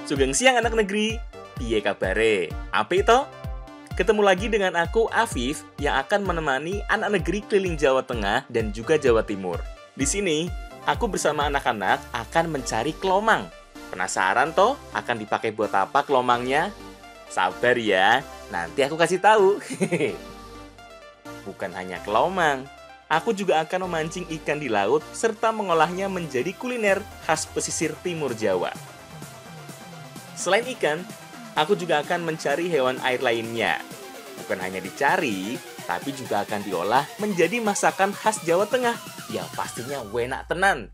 Sugeng siang anak negeri, piye kabare? Ape to? Ketemu lagi dengan aku Afif yang akan menemani anak negeri keliling Jawa Tengah dan juga Jawa Timur. Di sini, aku bersama anak-anak akan mencari kelomang. Penasaran toh akan dipakai buat apa kelomangnya? Sabar ya, nanti aku kasih tahu. Bukan hanya kelomang, aku juga akan memancing ikan di laut serta mengolahnya menjadi kuliner khas pesisir timur Jawa. Selain ikan, aku juga akan mencari hewan air lainnya. Bukan hanya dicari, tapi juga akan diolah menjadi masakan khas Jawa Tengah. Ya pastinya enak tenan.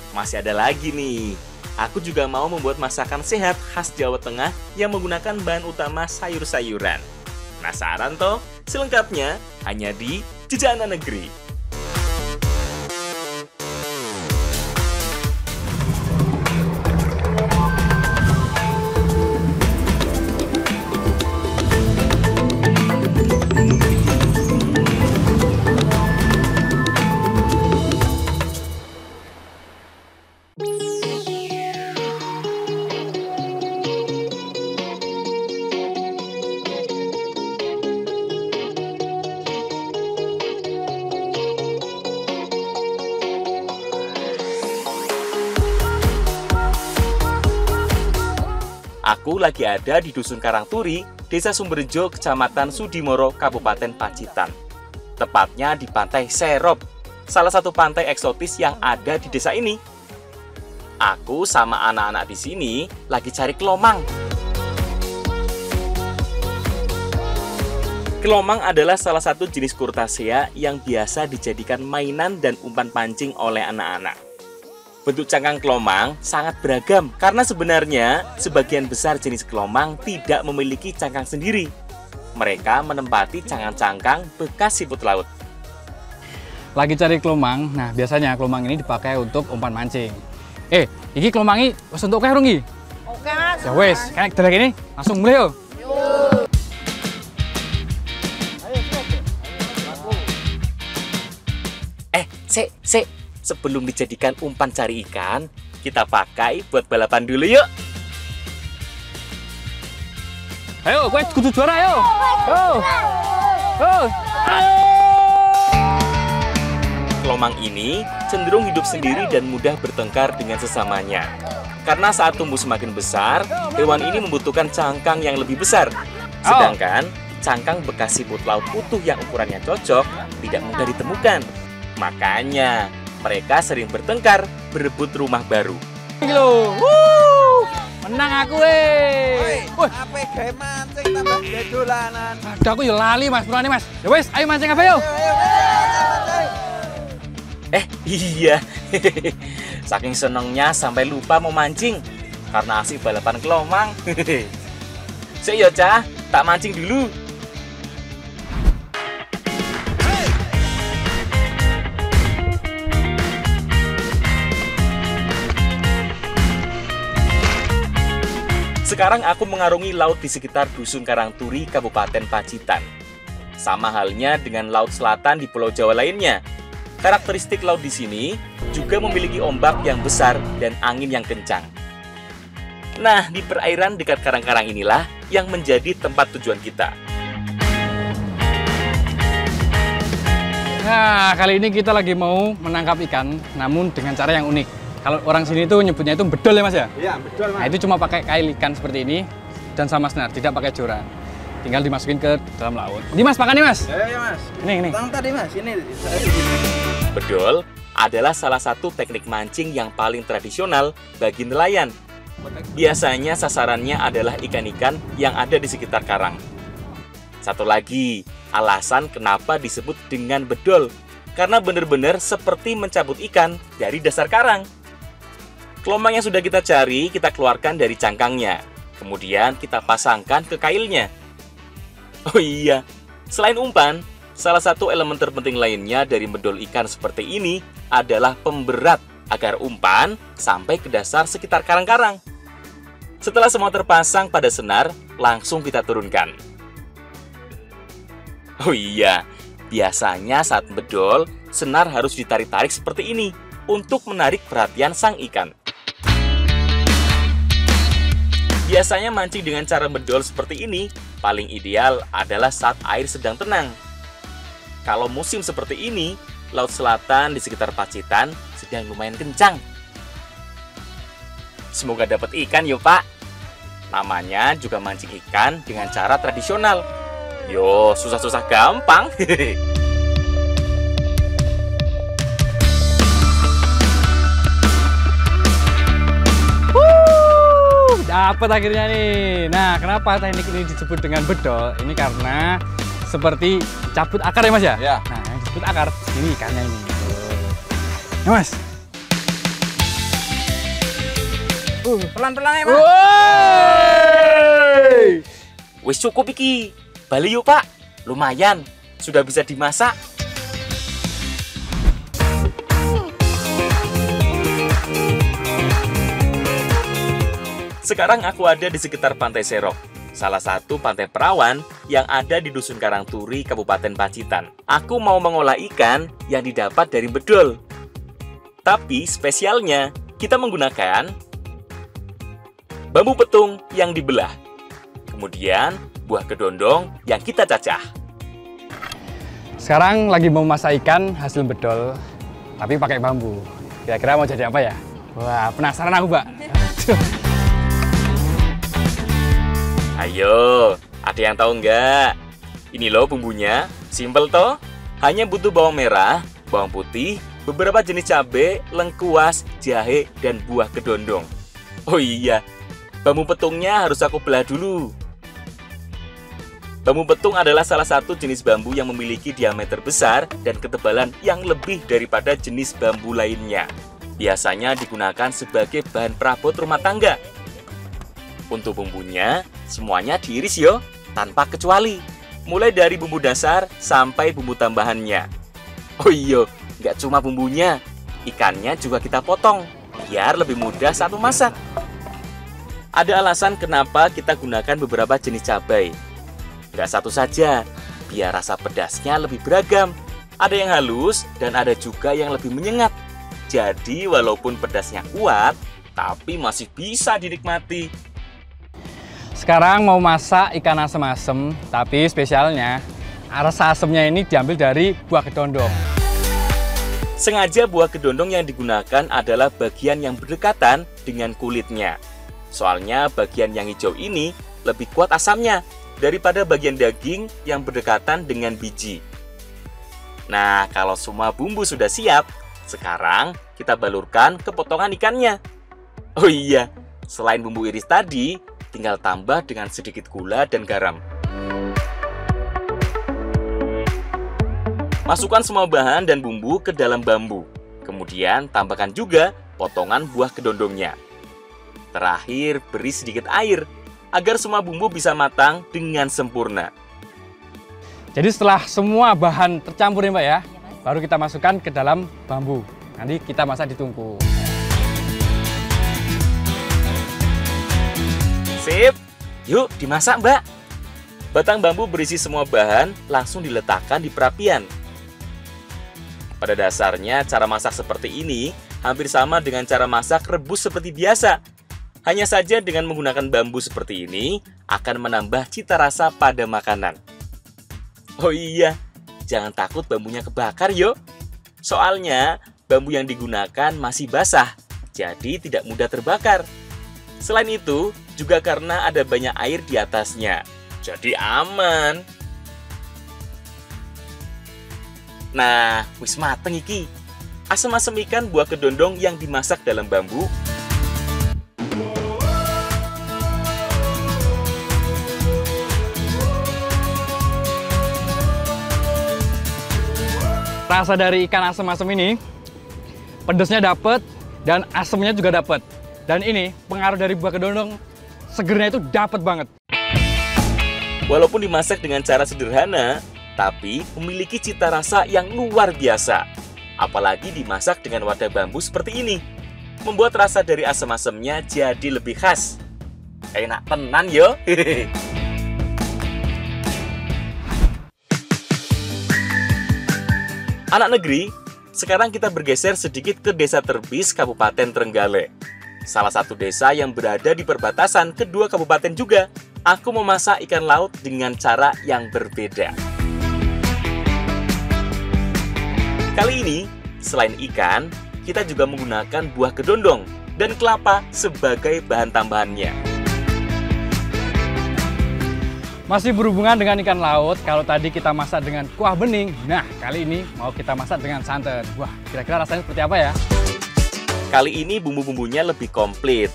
Masih ada lagi nih. Aku juga mau membuat masakan sehat khas Jawa Tengah yang menggunakan bahan utama sayur-sayuran. Penasaran toh? Selengkapnya hanya di Jejak Anak Negeri. Aku lagi ada di Dusun Karangturi, Desa Sumberjo, Kecamatan Sudimoro, Kabupaten Pacitan. Tepatnya di Pantai Serop, salah satu pantai eksotis yang ada di desa ini. Aku sama anak-anak di sini lagi cari kelomang. Kelomang adalah salah satu jenis Kurtasea yang biasa dijadikan mainan dan umpan pancing oleh anak-anak. Bentuk cangkang kelomang sangat beragam karena sebenarnya sebagian besar jenis kelomang tidak memiliki cangkang sendiri. Mereka menempati cangkang-cangkang bekas siput laut. Lagi cari kelomang, nah biasanya kelomang ini dipakai untuk umpan mancing. Iki kelomangi wis untuk kae rungi? Oke, Mas. Ya wis, kayak dari gini langsung mulai yo. Sik. Sebelum dijadikan umpan cari ikan, kita pakai buat balapan dulu yuk. Ayo, gue kudu juara yo. Kelomang ini cenderung hidup sendiri dan mudah bertengkar dengan sesamanya. Karena saat tumbuh semakin besar, hewan ini membutuhkan cangkang yang lebih besar. Sedangkan cangkang bekas siput laut utuh yang ukurannya cocok tidak mudah ditemukan. Makanya mereka sering bertengkar, berebut rumah baru. Menang aku weh. Apa gawe mancing tambah dolanan. Aduh aku ya lali Mas, berani Mas. Ya wis, ayo mancing apa yo? Iya. Saking senengnya sampai lupa mau mancing karena asik balapan kelomang. Sik yo, Cah, tak mancing dulu. Sekarang aku mengarungi laut di sekitar Dusun Karangturi, Kabupaten Pacitan. Sama halnya dengan laut selatan di Pulau Jawa lainnya. Karakteristik laut di sini juga memiliki ombak yang besar dan angin yang kencang. Nah, di perairan dekat karang-karang inilah yang menjadi tempat tujuan kita. Nah, kali ini kita lagi mau menangkap ikan, namun dengan cara yang unik. Kalau orang sini tuh nyebutnya itu bedol ya Mas ya? Iya, bedol Mas. Nah, itu cuma pakai kail ikan seperti ini dan sama senar, tidak pakai joran. Tinggal dimasukin ke dalam laut. Ini Mas, makan nih Mas. Ya Mas. Ini. Tang tadi Mas, ini. Bedol adalah salah satu teknik mancing yang paling tradisional bagi nelayan. Biasanya sasarannya adalah ikan-ikan yang ada di sekitar karang. Satu lagi, alasan kenapa disebut dengan bedol, karena benar-benar seperti mencabut ikan dari dasar karang. Kelomang yang sudah kita cari, kita keluarkan dari cangkangnya. Kemudian kita pasangkan ke kailnya. Oh iya, selain umpan, salah satu elemen terpenting lainnya dari bedol ikan seperti ini adalah pemberat agar umpan sampai ke dasar sekitar karang-karang. Setelah semua terpasang pada senar, langsung kita turunkan. Oh iya, biasanya saat bedol, senar harus ditarik-tarik seperti ini untuk menarik perhatian sang ikan. Biasanya mancing dengan cara bedol seperti ini paling ideal adalah saat air sedang tenang. Kalau musim seperti ini, laut selatan di sekitar Pacitan sedang lumayan kencang. Semoga dapat ikan yuk Pak. Namanya juga mancing ikan dengan cara tradisional. Yo, susah-susah gampang. Dapat akhirnya nih. Nah, kenapa teknik ini disebut dengan bedol? Ini karena seperti cabut akar ya Mas ya? Ya. Nah, yang disebut akar ini ikannya ini. Ya Mas. Pelan-pelan ya, Mas. Woi! Wis cukup iki. Bali yuk Pak. Lumayan, sudah bisa dimasak. Sekarang aku ada di sekitar Pantai Serok, salah satu pantai perawan yang ada di Dusun Karangturi, Kabupaten Pacitan. Aku mau mengolah ikan yang didapat dari bedol. Tapi spesialnya, kita menggunakan bambu petung yang dibelah. Kemudian, buah kedondong yang kita cacah. Sekarang lagi mau masak ikan hasil bedol, tapi pakai bambu. Kira-kira mau jadi apa ya? Wah, penasaran aku, Mbak. Ayo, ada yang tahu nggak? Ini loh bumbunya, simple toh. Hanya butuh bawang merah, bawang putih, beberapa jenis cabai, lengkuas, jahe, dan buah kedondong. Oh iya, bambu petungnya harus aku belah dulu. Bambu petung adalah salah satu jenis bambu yang memiliki diameter besar dan ketebalan yang lebih daripada jenis bambu lainnya. Biasanya digunakan sebagai bahan perabot rumah tangga. Untuk bumbunya, semuanya diiris yo, tanpa kecuali. Mulai dari bumbu dasar sampai bumbu tambahannya. Oh iya, nggak cuma bumbunya, ikannya juga kita potong, biar lebih mudah saat memasak. Ada alasan kenapa kita gunakan beberapa jenis cabai. Nggak satu saja, biar rasa pedasnya lebih beragam. Ada yang halus dan ada juga yang lebih menyengat. Jadi walaupun pedasnya kuat, tapi masih bisa dinikmati. Sekarang mau masak ikan asem-asem, tapi spesialnya rasa asemnya ini diambil dari buah kedondong. Sengaja buah kedondong yang digunakan adalah bagian yang berdekatan dengan kulitnya. Soalnya bagian yang hijau ini lebih kuat asamnya daripada bagian daging yang berdekatan dengan biji. Nah, kalau semua bumbu sudah siap, sekarang kita balurkan ke potongan ikannya. Oh iya, selain bumbu iris tadi, tinggal tambah dengan sedikit gula dan garam. Masukkan semua bahan dan bumbu ke dalam bambu. Kemudian tambahkan juga potongan buah kedondongnya. Terakhir, beri sedikit air agar semua bumbu bisa matang dengan sempurna. Jadi setelah semua bahan tercampur ya Mbak ya, baru kita masukkan ke dalam bambu. Nanti kita masak di tungku. Sip, yuk dimasak Mbak. Batang bambu berisi semua bahan langsung diletakkan di perapian. Pada dasarnya cara masak seperti ini hampir sama dengan cara masak rebus seperti biasa. Hanya saja dengan menggunakan bambu seperti ini akan menambah cita rasa pada makanan. Oh iya, jangan takut bambunya kebakar yuk. Soalnya bambu yang digunakan masih basah, jadi tidak mudah terbakar. Selain itu, juga karena ada banyak air di atasnya, jadi aman. Nah, wis mateng iki. Asem-asem ikan buah kedondong yang dimasak dalam bambu. Rasa dari ikan asem-asem ini, pedasnya dapet dan asemnya juga dapet. Dan ini pengaruh dari buah kedondong, segernya itu dapet banget. Walaupun dimasak dengan cara sederhana, tapi memiliki cita rasa yang luar biasa. Apalagi dimasak dengan wadah bambu seperti ini, membuat rasa dari asam-asamnya jadi lebih khas. Enak tenan yo. Anak negeri, sekarang kita bergeser sedikit ke Desa Terbis, Kabupaten Trenggalek. salah satu desa yang berada di perbatasan kedua kabupaten juga, aku memasak ikan laut dengan cara yang berbeda. Kali ini, selain ikan, kita juga menggunakan buah kedondong dan kelapa sebagai bahan tambahannya. Masih berhubungan dengan ikan laut, kalau tadi kita masak dengan kuah bening, nah kali ini mau kita masak dengan santan. Wah, kira-kira rasanya seperti apa ya? Kali ini bumbu-bumbunya lebih komplit.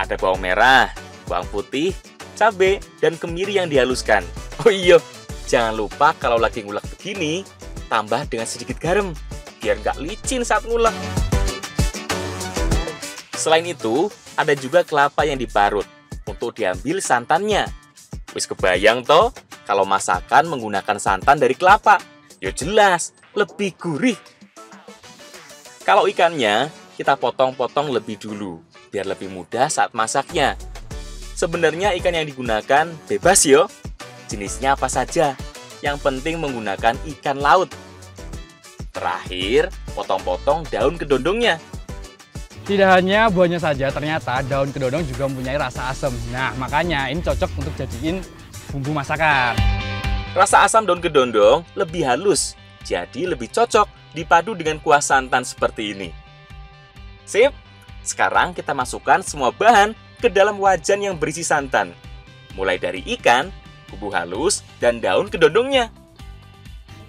Ada bawang merah, bawang putih, cabai, dan kemiri yang dihaluskan. Oh iya, jangan lupa kalau lagi ngulek begini, tambah dengan sedikit garam, biar nggak licin saat ngulek. Selain itu, ada juga kelapa yang diparut untuk diambil santannya. Wis kebayang toh, kalau masakan menggunakan santan dari kelapa, ya jelas lebih gurih. Kalau ikannya, kita potong-potong lebih dulu, biar lebih mudah saat masaknya. Sebenarnya ikan yang digunakan bebas yo, jenisnya apa saja, yang penting menggunakan ikan laut. Terakhir, potong-potong daun kedondongnya. Tidak hanya buahnya saja, ternyata daun kedondong juga mempunyai rasa asam. Nah, makanya ini cocok untuk jadiin bumbu masakan. Rasa asam daun kedondong lebih halus, jadi lebih cocok dipadu dengan kuah santan seperti ini. Sip, sekarang kita masukkan semua bahan ke dalam wajan yang berisi santan. Mulai dari ikan, bumbu halus, dan daun kedondongnya.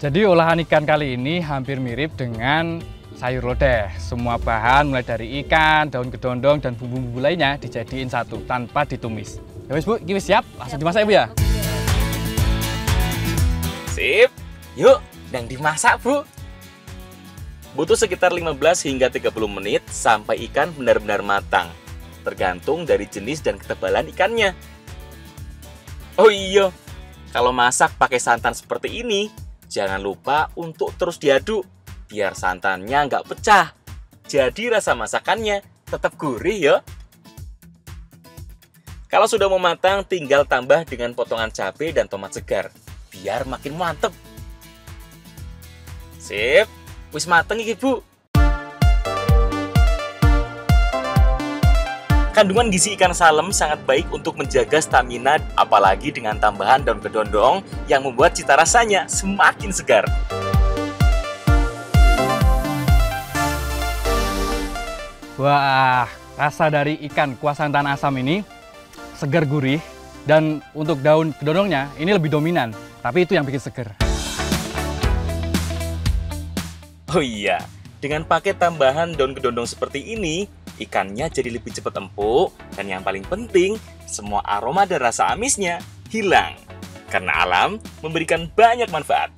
Jadi olahan ikan kali ini hampir mirip dengan sayur lodeh. Semua bahan mulai dari ikan, daun kedondong, dan bumbu-bumbu lainnya dijadiin satu tanpa ditumis. Ya wis Bu, ini siap? Langsung dimasak ya Bu ya? Sip, yuk, dan dimasak Bu. Butuh sekitar 15 hingga 30 menit sampai ikan benar-benar matang. Tergantung dari jenis dan ketebalan ikannya. Oh iya, kalau masak pakai santan seperti ini, jangan lupa untuk terus diaduk, biar santannya nggak pecah. Jadi rasa masakannya tetap gurih ya. Kalau sudah mau matang, tinggal tambah dengan potongan cabai dan tomat segar, biar makin mantep. Sip, wis mateng iki Bu. Kandungan gizi ikan salem sangat baik untuk menjaga stamina, apalagi dengan tambahan daun kedondong yang membuat cita rasanya semakin segar. Wah, rasa dari ikan kuah santan asam ini segar gurih, dan untuk daun kedondongnya ini lebih dominan, tapi itu yang bikin segar. Oh iya, dengan pakai tambahan daun kedondong seperti ini, ikannya jadi lebih cepat empuk, dan yang paling penting, semua aroma dan rasa amisnya hilang. Karena alam memberikan banyak manfaat.